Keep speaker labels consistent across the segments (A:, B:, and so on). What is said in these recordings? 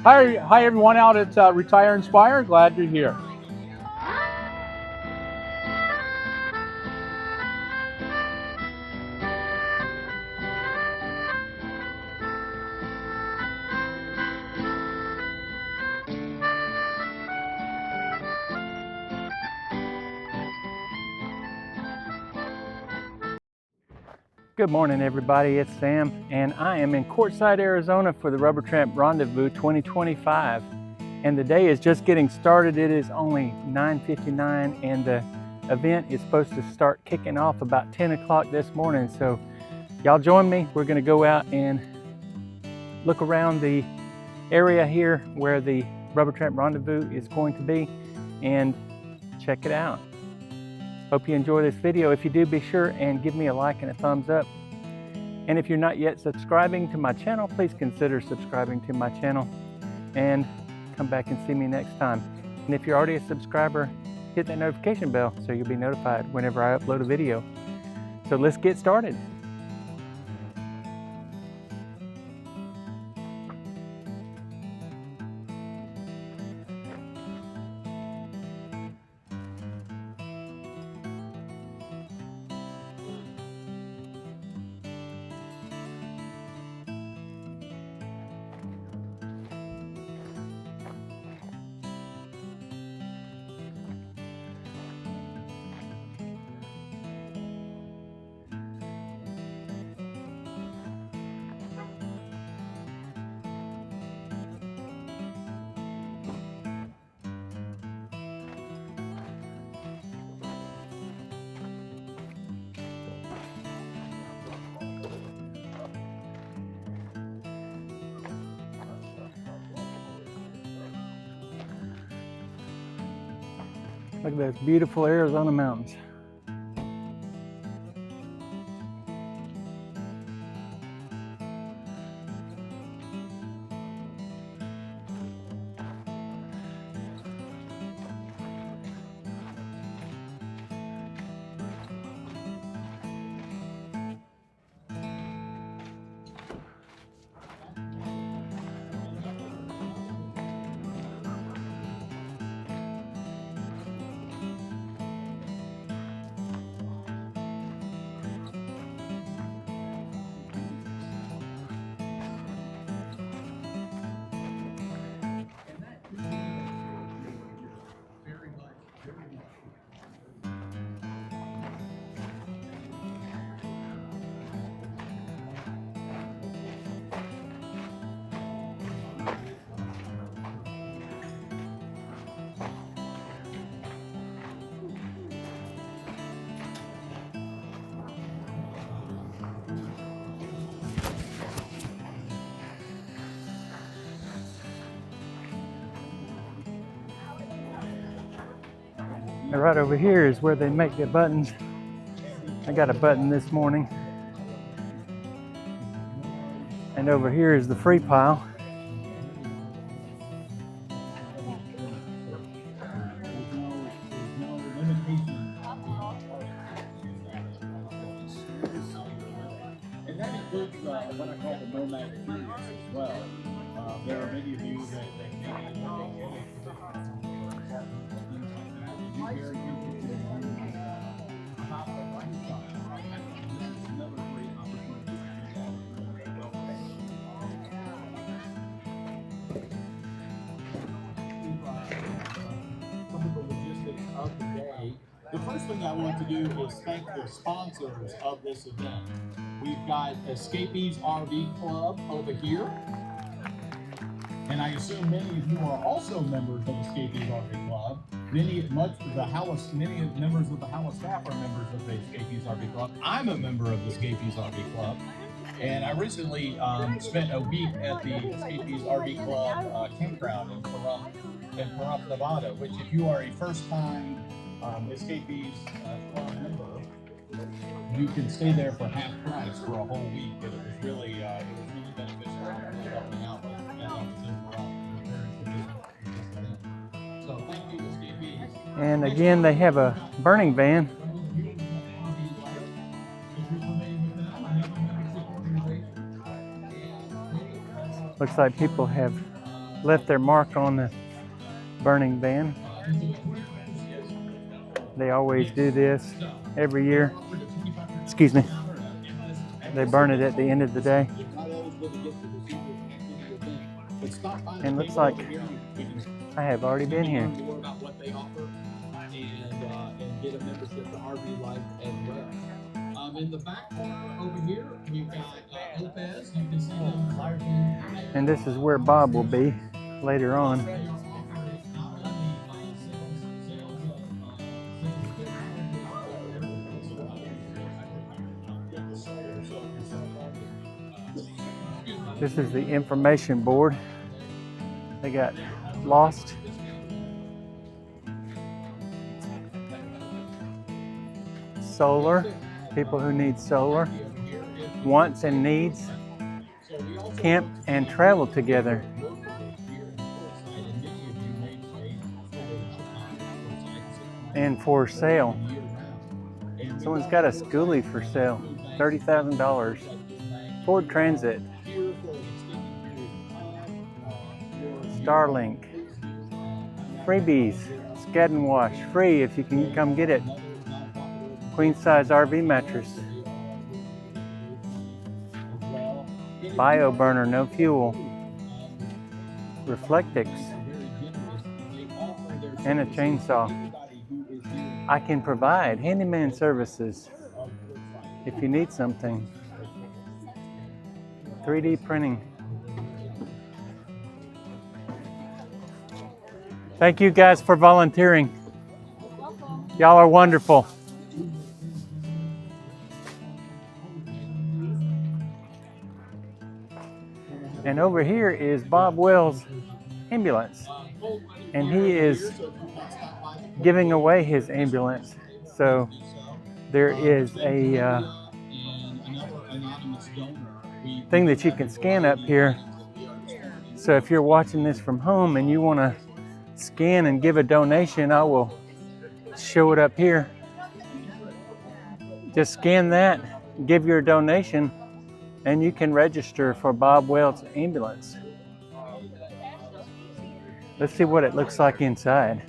A: Hi everyone out at Retire Inspire. Glad you're here. Good morning, everybody. It's Sam, and I am in Quartzsite, Arizona for the Rubber Tramp Rondezvous 2025. And the day is just getting started. It is only 9:59, and the event is supposed to start kicking off about 10 o'clock this morning. So y'all join me. We're going to go out and look around the area here where the Rubber Tramp Rendezvous is going to be and check it out. Hope you enjoy this video. If you do, be sure and give me a like and a thumbs up. And if you're not yet subscribing to my channel, please consider subscribing to my channel and come back and see me next time. And if you're already a subscriber, hit that notification bell so you'll be notified whenever I upload a video. So let's get started. Look at those beautiful Arizona mountains. And right over here is where they make the buttons. I got a button this morning. And over here is the free pile.
B: And that includes what I call the Nomads experience as well. There are many of you that of the day. The first thing I want to do is thank the sponsors of this event. We've got Escapees RV Club over here. And I assume many of you are also members of Escapees RV Club. Many members of the House staff are members of the Escapees RV Club. I'm a member of the Escapees RV Club. And I recently spent a week at the Escapees RV Club campground in Pahrump, Nevada, which if you are a first-time Escapees Club member, you can stay there for half price for a whole week. It was really beneficial. It really helped me out as I was in So thank you, Escapees.
A: And again, they have a burning van. Looks like people have left their mark on the burning ban. They always do this every year. Excuse me. They burn it at the end of the day. And looks like I have already been here.
B: And get a membership to RV Life as well. In the back corner over here, we've got Lopez. You can see them largely.
A: And this is where Bob will be later on. This is the information board. They got lost. Solar, people who need solar, wants and needs, camp and travel together. And for sale. Someone's got a schoolie for sale, $30,000. Ford Transit. Starlink. Freebies. Skadden Wash. Free if you can come get it. Queen size RV mattress. Bio burner, no fuel. Reflectix. And a chainsaw. I can provide handyman services if you need something. 3D printing. Thank you guys for volunteering. Y'all are wonderful. And over here is Bob Wells' ambulance. And he is giving away his ambulance. So there is a thing that you can scan up here. So if you're watching this from home and you want to scan and give a donation, I will show it up here. Just scan that, give your donation, and you can register for Bob Wells' ambulance. Let's see what it looks like inside.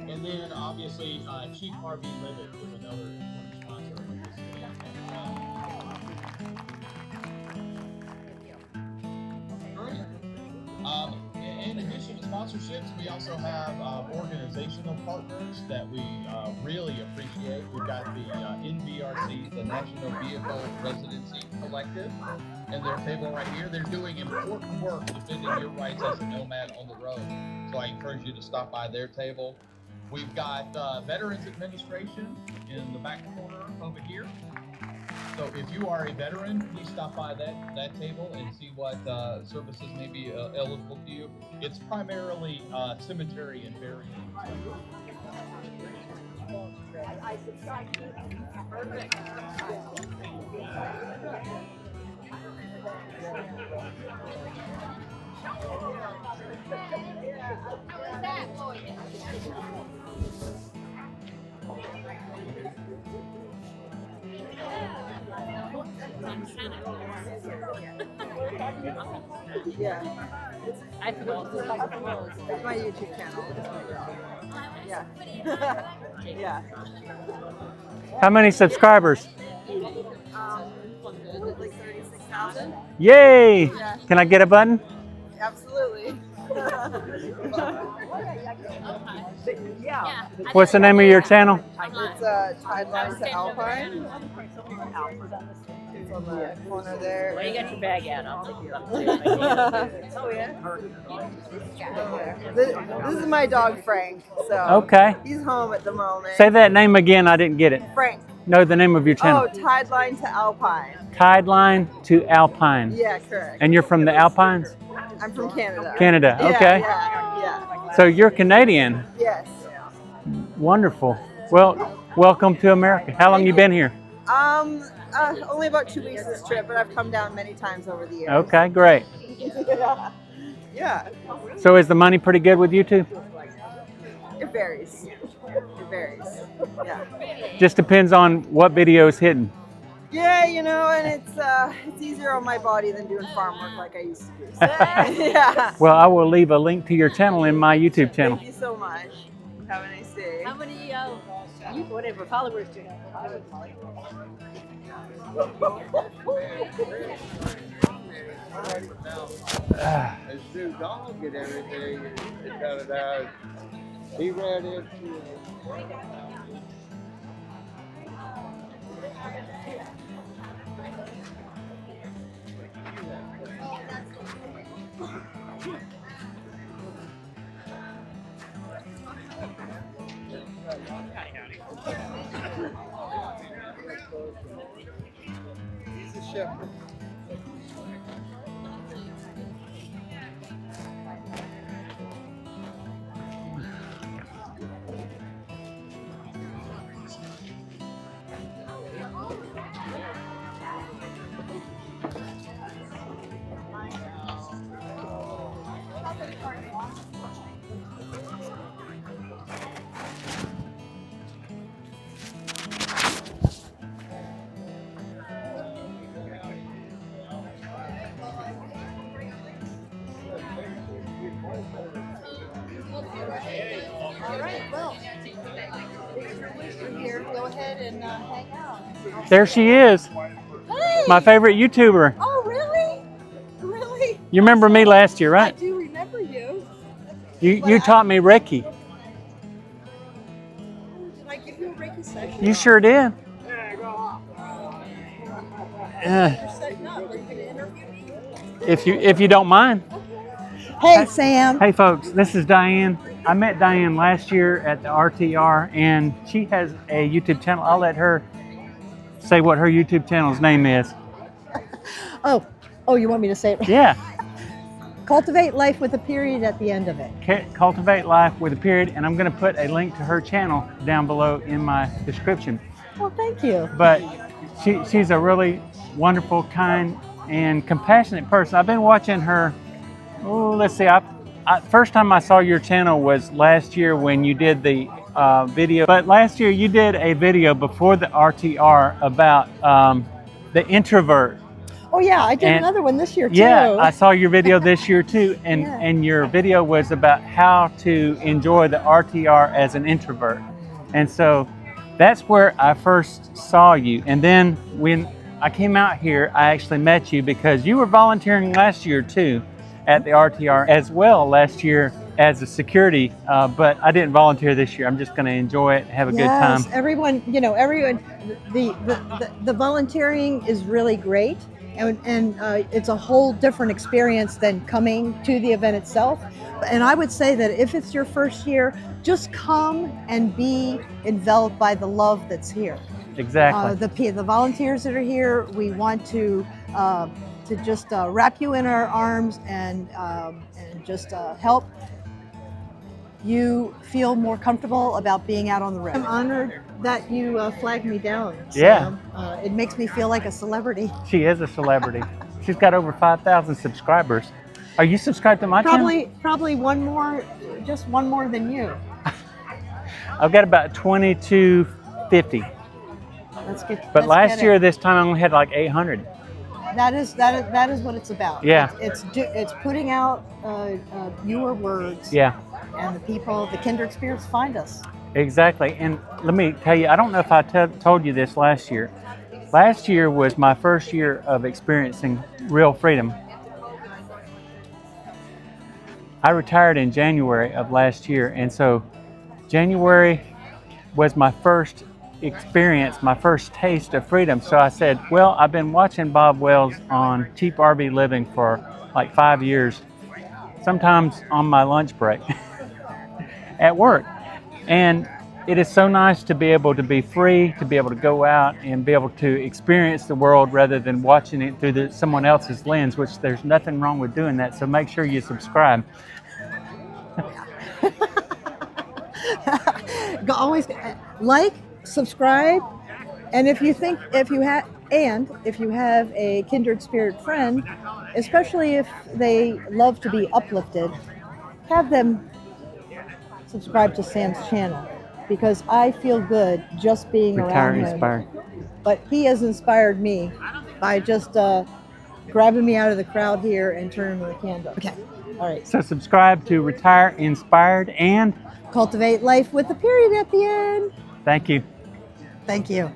B: And then obviously Cheap RV Limit is another sponsor of this event. In addition to sponsorships, we also have organizational partners that we really appreciate. We've got the NVRC, the National Vehicle Residency Collective, and their table right here. They're doing important work defending your rights as a nomad on the road. So I encourage you to stop by their table. We've got Veterans Administration in the back corner over here. So if you are a veteran, please stop by that table and see what services may be eligible to you. It's primarily cemetery and burial. Perfect.
C: Yeah. I forgot. It's my YouTube channel. Yeah. Yeah.
A: How many subscribers?
C: Like 36,000.
A: Yay!
C: Yeah.
A: Can I get a button?
C: Absolutely.
D: Yeah.
A: What's the name of your channel?
C: It's Tideline to Alpine. It's on the corner there.
D: Well, you got your bag out. I'll take you up.
C: Oh yeah. This is my dog Frank. So
A: Okay.
C: he's home at the moment.
A: Say that name again. I didn't get it.
C: Frank.
A: No, the name of your channel.
C: Oh, Tideline to Alpine.
A: Tideline to Alpine.
C: Yeah, correct.
A: And you're from the Alpines?
C: I'm from Canada.
A: Canada,
C: Yeah,
A: okay.
C: Yeah.
A: So you're Canadian.
C: Yes.
A: Wonderful. Well, welcome to America. How long you been here?
C: Only about 2 weeks this trip, but I've come down many times over the years.
A: Okay, great.
C: Yeah.
A: So is the money pretty good with YouTube?
C: It varies. Yeah.
A: Just depends on what video is hidden.
C: Yeah, you know, and it's easier on my body than doing farm work like I used to do. So, yeah.
A: Well, I will leave a link to your channel in my YouTube channel.
C: Thank you so much. Have a nice day.
D: How many whatever followers do you have?
E: His new dog and everything, and kind of he ran into he's a shepherd.
D: All right, well, here, go ahead and hang out.
A: There she is.
D: Hey!
A: My favorite YouTuber.
D: Oh, really? Really?
A: You remember me last year, right?
D: I do remember you.
A: You taught me Reiki.
D: Did I give you a Reiki session?
A: You sure did.
D: You're setting up. Are you going to interview me?
A: If you don't mind.
F: Hey, Sam.
A: Hey folks, this is Diane. I met Diane last year at the RTR and she has a YouTube channel. I'll let her say what her YouTube channel's name is.
F: Oh, you want me to say it?
A: Yeah,
F: Cultivate life with a period at the end of it.
A: Cultivate Life with a period, and I'm gonna put a link to her channel down below in my description.
F: Well, thank you.
A: But she's a really wonderful, kind, and compassionate person. I've been watching her, let's see, first time I saw your channel was last year when you did the video. But last year you did a video before the RTR about the introvert.
F: Oh, yeah, I did another one this year, too.
A: Yeah, I saw your video this year too, and
F: Yeah.
A: and your video was about how to enjoy the RTR as an introvert. And so that's where I first saw you. And then when I came out here, I actually met you because you were volunteering last year too at the RTR as well last year as a security, but I didn't volunteer this year. I'm just going to enjoy it, have a good time.
F: Yes, everyone, the volunteering is really great. And it's a whole different experience than coming to the event itself. And I would say that if it's your first year, just come and be enveloped by the love that's here.
A: Exactly.
F: The volunteers that are here, we want to just wrap you in our arms and just help you feel more comfortable about being out on the road. I'm honored that you flagged me down.
A: Yeah.
F: It makes me feel like a celebrity.
A: She is a celebrity. She's got over 5,000 subscribers. Are you subscribed to my channel?
F: Probably one more, just one more than you.
A: I've got about 2250.
F: Let's get.
A: But
F: let's
A: last
F: get
A: year,
F: it.
A: this time I only had like 800.
F: That is what it's about.
A: Yeah.
F: It's putting out your words.
A: Yeah.
F: And the people, the kindred spirits find us.
A: Exactly. And let me tell you, I don't know if I told you this last year. Last year was my first year of experiencing real freedom. I retired in January of last year, and so January was my first experience, my first taste of freedom. So I said, well, I've been watching Bob Wells on Cheap RV Living for like 5 years, sometimes on my lunch break at work. And it is so nice to be able to be free, to be able to go out and be able to experience the world rather than watching it through someone else's lens, which there's nothing wrong with doing that. So make sure you subscribe.
F: Always like, subscribe, and if you have a kindred spirit friend, especially if they love to be uplifted, have them subscribe to Sam's channel, because I feel good just being
A: Retire
F: around him.
A: inspired.
F: But he has inspired me by just grabbing me out of the crowd here and turning the candle. Okay, all right.
A: So subscribe to Retire Inspired and
F: Cultivate life with a period at the end.
A: thank you.
F: Thank you.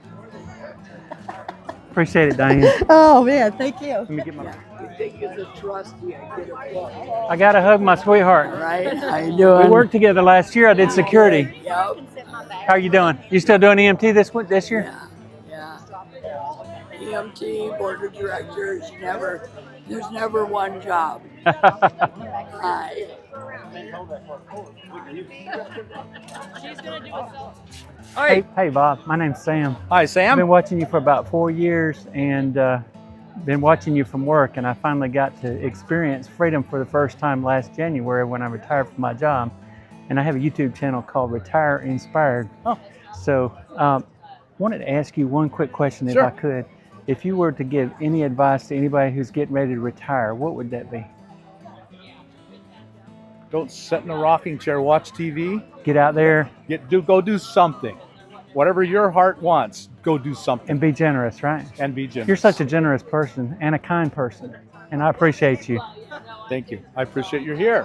A: Appreciate it, Diane.
F: Oh man, thank you.
A: Let me get my.
G: You think it's a trustee, I get a book.
A: I gotta hug my sweetheart.
G: Right? How you doing?
A: We worked together last year. I did security.
G: Yep.
A: How are you doing? You still doing EMT this year?
G: Yeah. EMT, board of directors, there's never one job. Hi.
A: Hey, Bob. My name's Sam.
H: Hi,
A: I've
H: Sam.
A: been watching you for about 4 years and been watching you from work, and I finally got to experience freedom for the first time last January when I retired from my job. And I have a YouTube channel called Retire Inspired.
H: Oh.
A: So wanted to ask you one quick question,
H: Sure.
A: if I could. If you were to give any advice to anybody who's getting ready to retire, what would that be?
H: Don't sit in a rocking chair, watch TV.
A: Get out there
H: Go do something. Whatever your heart wants, go do something
A: and be generous, right?
H: and be generous.
A: You're such a generous person and a kind person, and I appreciate you.
H: Thank you. I appreciate you're here.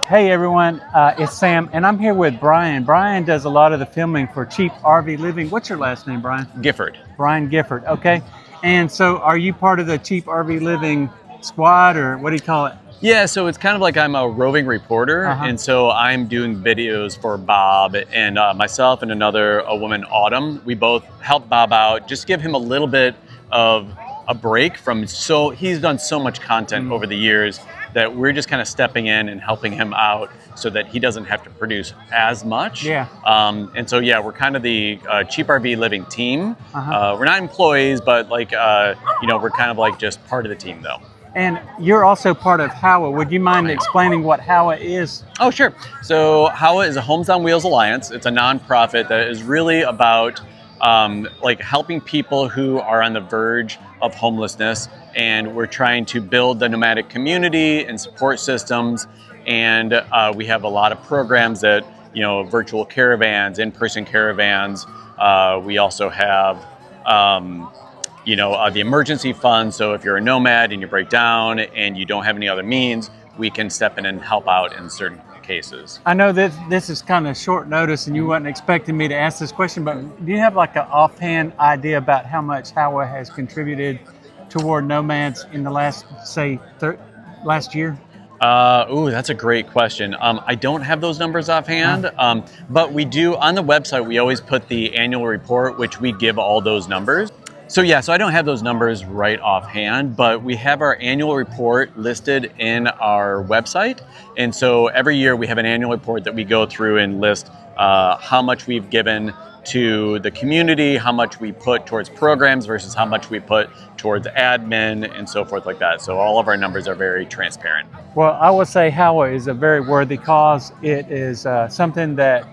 A: Hey everyone, it's Sam, and I'm here with Brian. Brian does a lot of the filming for Cheap RV Living. What's your last name, Brian?
I: Gifford.
A: Brian Gifford, okay. And so are you part of the Cheap RV Living squad, or what do you call it?
I: Yeah, so it's kind of like I'm a roving reporter, and so I'm doing videos for Bob, and myself and a woman, Autumn. We both help Bob out, just give him a little bit of a break from, he's done so much content over the years that we're just kind of stepping in and helping him out so that he doesn't have to produce as much.
A: Yeah.
I: And so, yeah, we're kind of the Cheap RV Living team. We're not employees, but like, we're kind of like just part of the team though.
A: And you're also part of HOWA. Would you mind explaining what HOWA is?
I: Oh, sure. So HOWA is a Homes on Wheels Alliance. It's a nonprofit that is really about helping people who are on the verge of homelessness. And we're trying to build the nomadic community and support systems. And we have a lot of programs that, virtual caravans, in-person caravans. We also have the emergency fund. So if you're a nomad and you break down and you don't have any other means, we can step in and help out in certain cases.
A: I know that this is kind of short notice and you weren't expecting me to ask this question, but do you have like an offhand idea about how much HOWA has contributed toward Nomads in the last, say, last year?
I: That's a great question. I don't have those numbers offhand, but we do, on the website, we always put the annual report, which we give all those numbers. So I don't have those numbers right offhand, but we have our annual report listed in our website. And so every year we have an annual report that we go through and list how much we've given to the community, how much we put towards programs versus how much we put towards admin and so forth like that. So all of our numbers are very transparent.
A: Well, I would say HOWA is a very worthy cause. It is something that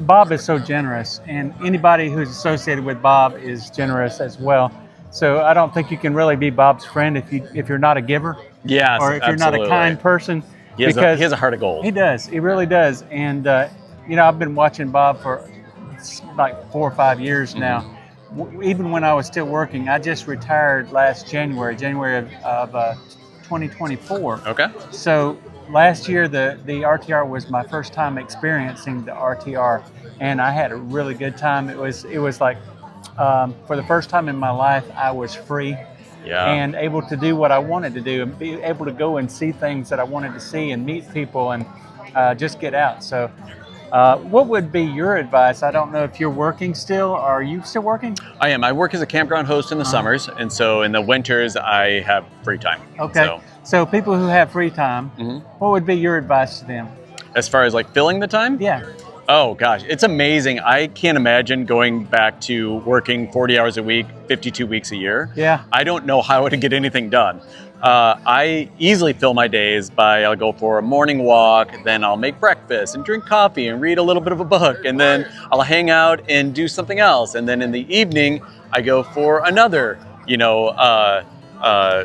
A: Bob is so generous, and anybody who's associated with Bob is generous as well. So I don't think you can really be Bob's friend if you're not a giver.
I: Yes,
A: or if you're not a kind person.
I: He has a heart of gold.
A: He does. He really does. And I've been watching Bob for like 4 or 5 years now. Even when I was still working, I just retired last January of 2024.
I: Okay.
A: So last year the RTR was my first time experiencing the RTR, and I had a really good time. It was like for the first time in my life, I was free.
I: Yeah.
A: And able to do what I wanted to do, and be able to go and see things that I wanted to see and meet people and just get out. So what would be your advice? I don't know if you're working still. Are you still working?
I: I am. I work as a campground host in the summers, and so in the winters I have free time.
A: Okay. So people who have free time, what would be your advice to them?
I: As far as like filling the time?
A: Yeah.
I: Oh gosh, it's amazing. I can't imagine going back to working 40 hours a week, 52 weeks a year.
A: Yeah.
I: I don't know how to get anything done. I easily fill my days by I'll go for a morning walk, then I'll make breakfast and drink coffee and read a little bit of a book, and then I'll hang out and do something else. And then in the evening, I go for another,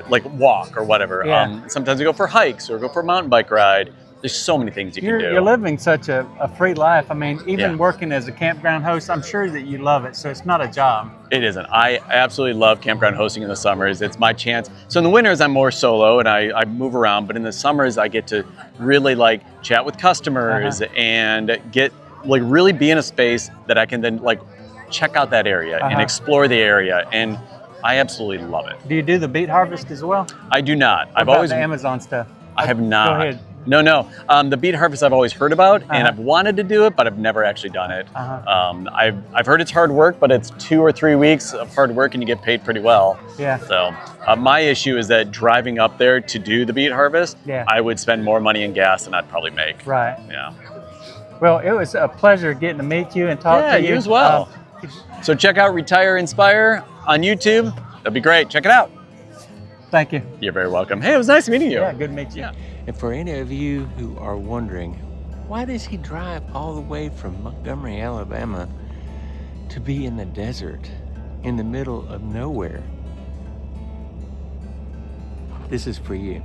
I: like walk or whatever.
A: Yeah.
I: Sometimes I go for hikes or go for a mountain bike ride. There's so many things you can do.
A: You're living such a free life. I mean, even
I: Yeah.
A: working as a campground host, I'm sure that you love it. So it's not a job.
I: It isn't. I absolutely love campground hosting in the summers. It's my chance. So in the winters, I'm more solo and I move around. But in the summers, I get to really like chat with customers and get like really be in a space that I can then like check out that area and explore the area. And I absolutely love it.
A: Do you do the beet harvest as well?
I: I do not.
A: What about the Amazon stuff?
I: I have not.
A: Go ahead.
I: No. The beet harvest I've always heard about, and I've wanted to do it, but I've never actually done it. I've heard it's hard work, but it's 2 or 3 weeks of hard work, and you get paid pretty well.
A: Yeah.
I: So my issue is that driving up there to do the beet harvest, I would spend more money in gas than I'd probably make.
A: Right.
I: Yeah.
A: Well, it was a pleasure getting to meet you and talk to you.
I: Yeah, you as well. So check out Retire Inspire on YouTube. That'd be great. Check it out.
A: Thank you.
I: You're very welcome. Hey, it was nice meeting you.
A: Yeah, good to meet you.
I: Yeah.
J: And for any of you who are wondering, why does he drive all the way from Montgomery, Alabama to be in the desert, in the middle of nowhere? This is for you.